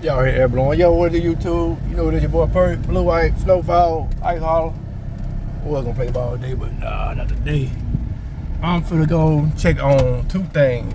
Y'all hear air blowing. Yo, what is YouTube? You know this your boy Perk, Blue White, Snowfall, Ice Holler. I was gonna play ball today, but nah, not today. I'm finna go check on two things.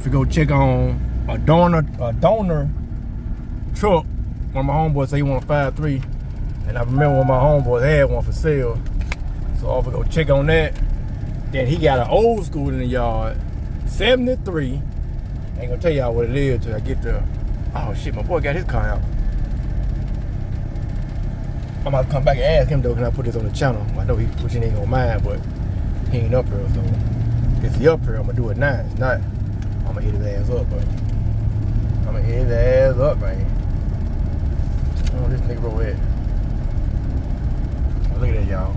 Finna go check on a donor truck. One of my homeboys said he want a 5.3, and I remember when my homeboys had one for sale. So I'm gonna go check on that. Then he got an old school in the yard, 73. Ain't gonna tell y'all what it is till I get there. Oh shit, my boy got his car out. I'm about to come back and ask him though, can I put this on the channel? I know he ain't gonna mind, but he ain't up here, so if he up here, I'm gonna do it now. If not, I'm gonna hit his ass up, but I'm gonna hit his ass up, man. Oh, this nigga over here. Oh, look at that, y'all.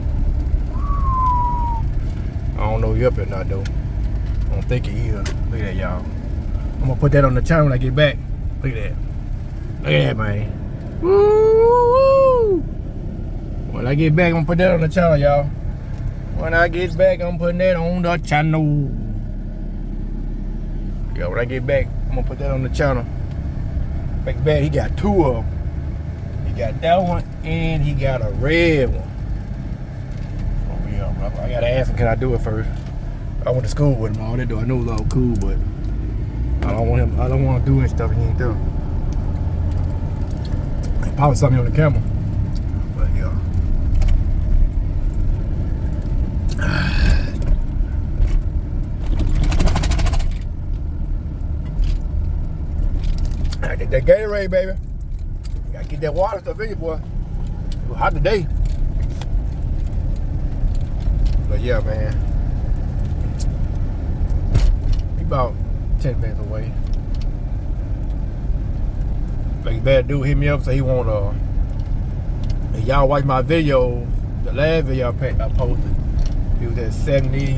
I don't know he up here or not though. I don't think he is. Look at that, y'all. I'm gonna put that on the channel when I get back. Look at that. Look at that, man. Woo! When I get back, I'm gonna put that on the channel, y'all. When I get back, I'm putting that on the channel. Yeah, when I get back, I'm gonna put that on the channel. Back bad, he got two of them. He got that one and he got a red one. Oh yeah, I gotta ask him, can I do it first? I went to school with him all that though. I knew it was all cool, but I don't want to do any stuff he ain't do. He probably saw me on the camera. But yeah. I get that Gatorade, baby. You gotta get that water stuff in you, boy. It was hot today. But yeah, man. He about 10 minutes away. Like bad dude hit me up, so he want if y'all watch my video, the last video I posted, it was at 70.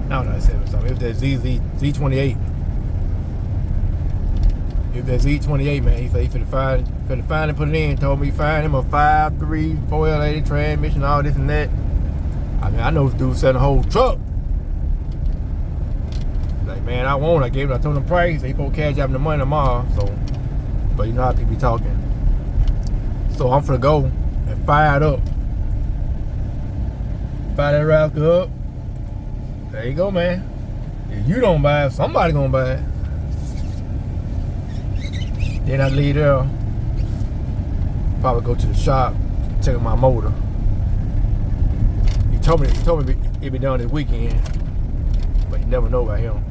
No, not 70 something. It was at Z28. It was at Z28, man. He said he finna find and put it in. Told me find him a 5.3 4L80 transmission, all this and that. I mean, I know this dude selling a whole truck. Like, man, I gave him, I told him the price. He supposed to cash out the money tomorrow. So, but you know how people be talking. So I'm finna go and fire it up. Fire that rascal up. There you go, man. If you don't buy it, somebody gonna buy it. Then I leave there. Probably go to the shop, check out my motor. He told me it'd be done this weekend, but you never know about him.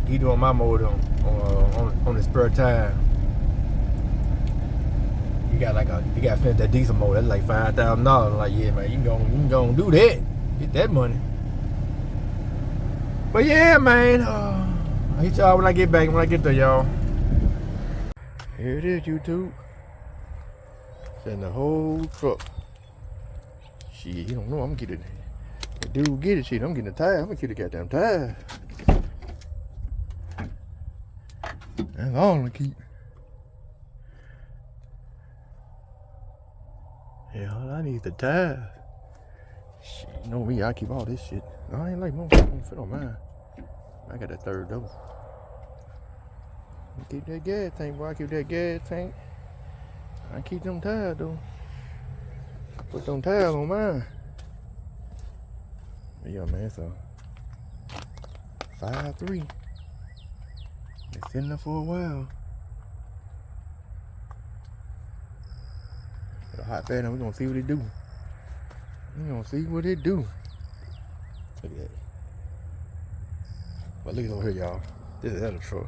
He doing my motor on the spare time. He got finished that diesel motor. That's like $5,000. I'm like, yeah, man, you can go do that. Get that money. But yeah, man. I'll hit y'all when I get back. When I get there, y'all. Here it is, YouTube. Send the whole truck. Shit, you don't know. I'm gonna get it. The dude get it. Shit, I'm getting the tire. I'm gonna get the goddamn tire. That's all I'm gonna keep. Yeah, all I need is the tire. Shit, you know me, I keep all this shit. No, I ain't like most. I don't fit on mine. I got that third double. Keep that gas tank, boy. I keep that gas tank. I keep them tires though. Put them tires on mine. Yeah, man, so 5.3. It's sitting there for a while. Got a hot pad and we're gonna see what it do. We're gonna see what it do. Look at that. But look at over here, y'all. This is the other truck.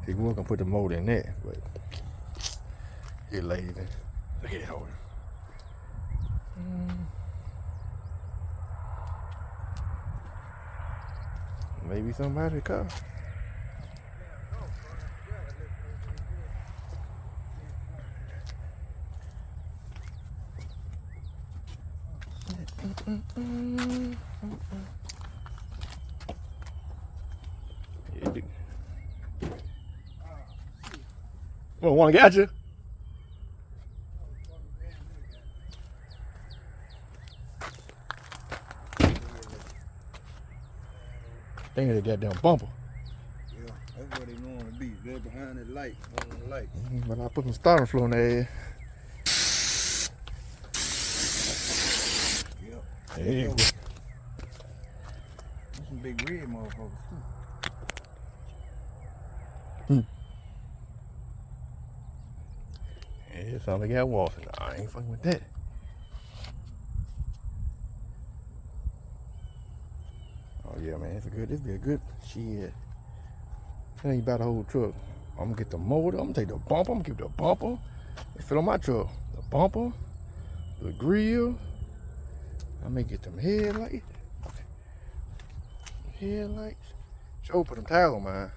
See, we weren't gonna put the motor in there, but you're lazy. Look at it over. Maybe somebody's car. Well, one got you. Think of the goddamn bumper. Yeah. That's where they want to be. They're behind the light, on the light. But I put some starter flow in there. Yep. There you go. There's some big red motherfuckers too. Yeah, it sounds like I got water. Nah, I ain't fucking with that. Oh yeah, man, this be a good shit. That ain't about the whole truck. I'm gonna get the motor, I'm gonna take the bumper, I'm gonna keep the bumper. It fit on my truck. The bumper, the grill. I may get them headlights. Sure, put them tires on mine.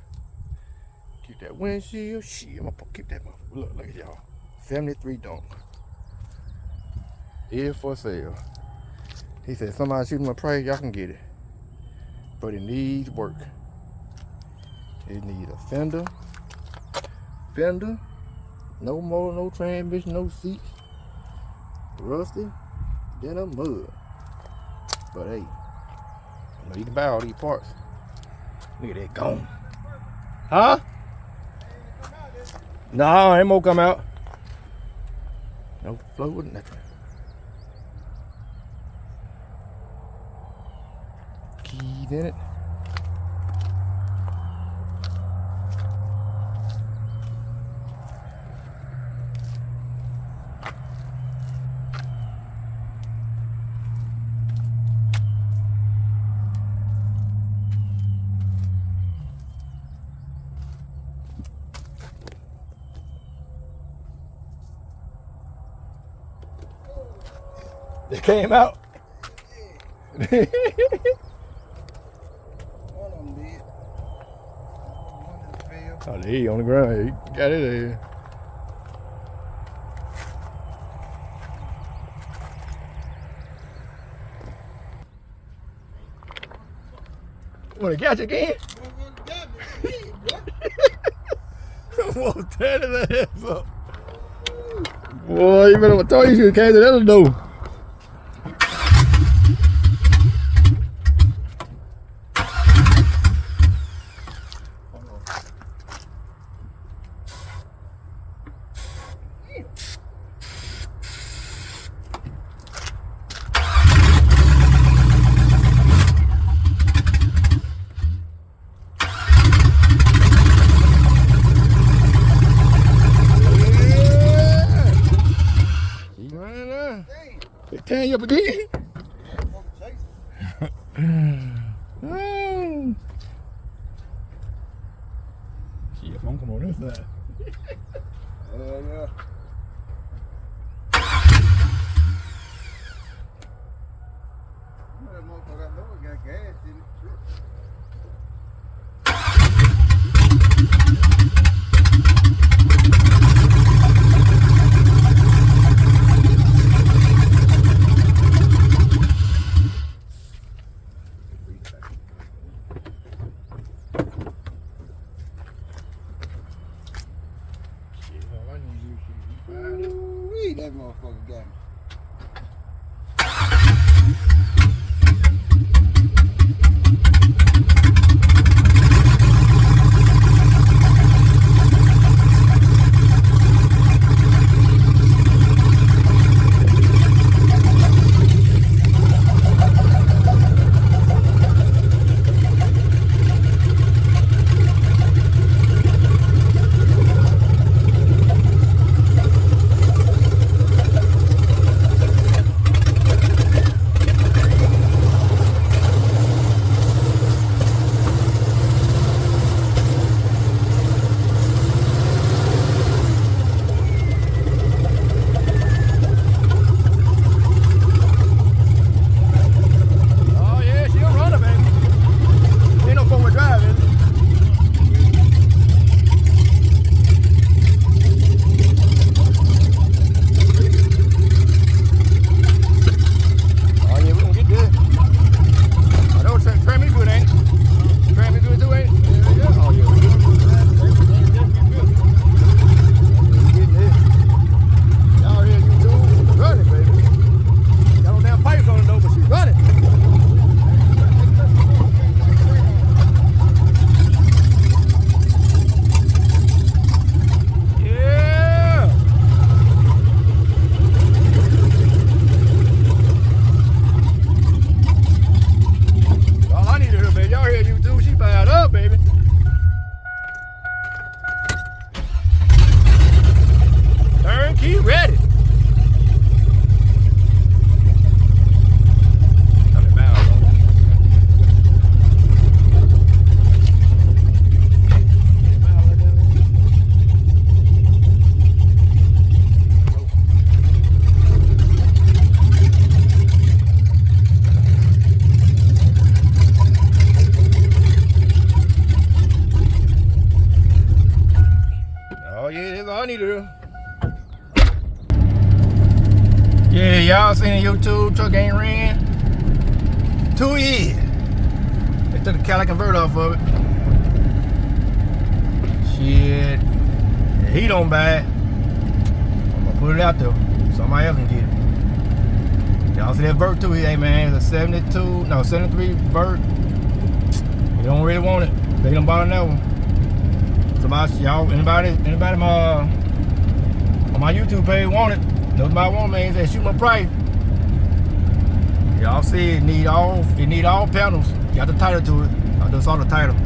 Keep that windshield. Shit, I'm gonna keep that motherfucker. Look at y'all. 73 donk. Here for sale. He said somebody shoot him a price, y'all can get it. But it needs work. It needs a fender, no motor, no transmission, no seats, rusty, then a mud. But hey, you know you can buy all these parts. Look at that gone. Huh? No, ain't more come out. No flow with nothing. Keys in it. They came out. One of them did. One just fell. Oh, he on the ground. He got it there. Want to catch again? Almost tearing his ass up. Boy, you better tell you should have came to that door. They tearing you up again? Shit, if I'm coming on this side. Yeah. That motherfucker I know it got gas in it. Ooh-wee, that motherfucker got me. need to do. Yeah, y'all seen the YouTube truck ain't ran 2 years. They took the Cadillac converter off of it. Shit. The heat on bad. I'm gonna put it out there. Somebody else can get it. Y'all see that vert too? Hey man, it's a 73 vert. You don't really want it. They don't bother that one. Somebody, y'all, anybody on my YouTube page want it? Nobody want me. They shoot my price. Y'all see it need all panels. Got the title to it. I just saw the title.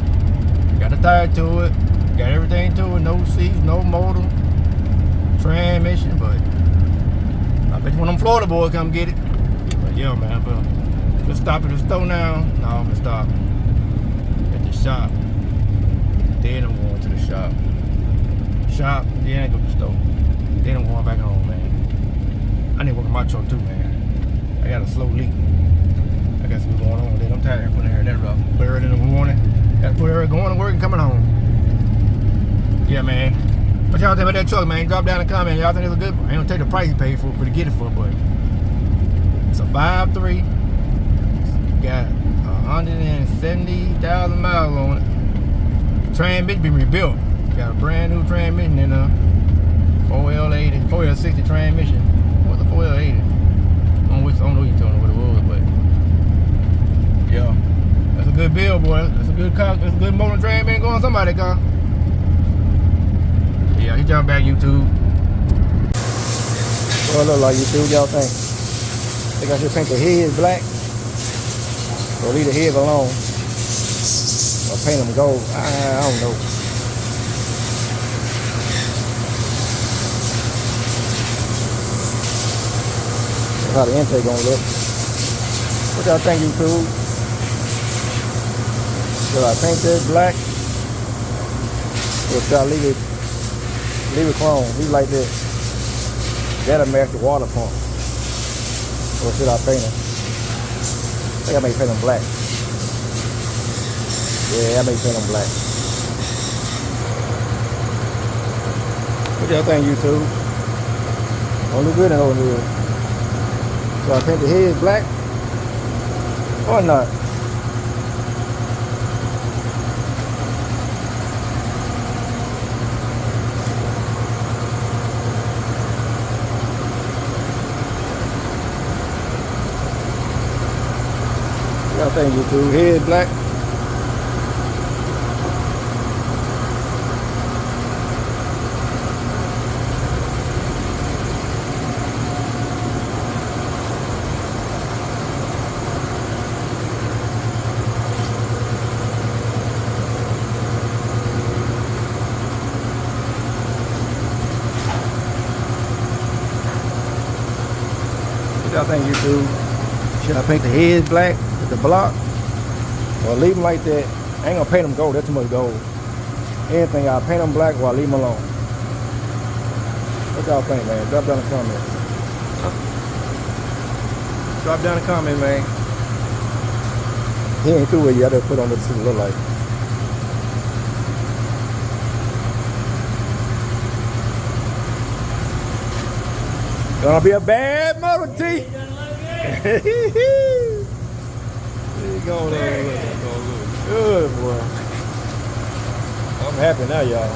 Got the title to it. Got everything to it. No seats, no motor, transmission. But I bet you one of them Florida boys come get it. But yeah, man. But just stop at the store now. No, I'm gonna stop at the shop. Then I'm going to the shop. Shop. Then I go to the store. Then I'm going back home, man. I need to work on my truck too, man. I got a slow leak. I got something going on with it. I'm tired of putting her in that rough. Put her in the morning. Got to put her going to work and coming home. Yeah, man. What y'all think about that truck, man? Drop down in the comment. Y'all think it's a good one? I ain't gonna take the price you paid for to get it for, but it's a 5.3. Got 170,000 miles on it. Transmission been rebuilt. Got a brand new transmission and a 4L80, 4L60 transmission. What's the 4L80? I don't know you told me what it was, but yeah, that's a good bill, boy. That's a good car. That's a good motor transmission going somebody car. Yeah, he jumped back YouTube. What it look like YouTube? Y'all think I should paint the head black or leave the head alone? Or paint them gold? I don't know. That's how the intake gonna look. What y'all think, YouTube? Should I paint this black? Or should I leave it chrome? Leave it like this. That'll match the water pump. Or should I paint it? I think I may paint them black. Yeah, I may paint them black. What y'all think, YouTube? Don't look good in over here. So I paint the head black or not? What y'all think, YouTube? Head black? What y'all think, YouTube? Should I paint the heads black with the block? Or leave them like that? I ain't gonna paint them gold, that's too much gold. Anything, I'll paint them black or I'll leave them alone. What y'all think, man? Drop down in the comments. Drop down in the comments, man. He ain't through it yet, I just put on what it look like. Gonna be a bad Model T. There you go, there. Good, boy. I'm happy now, y'all.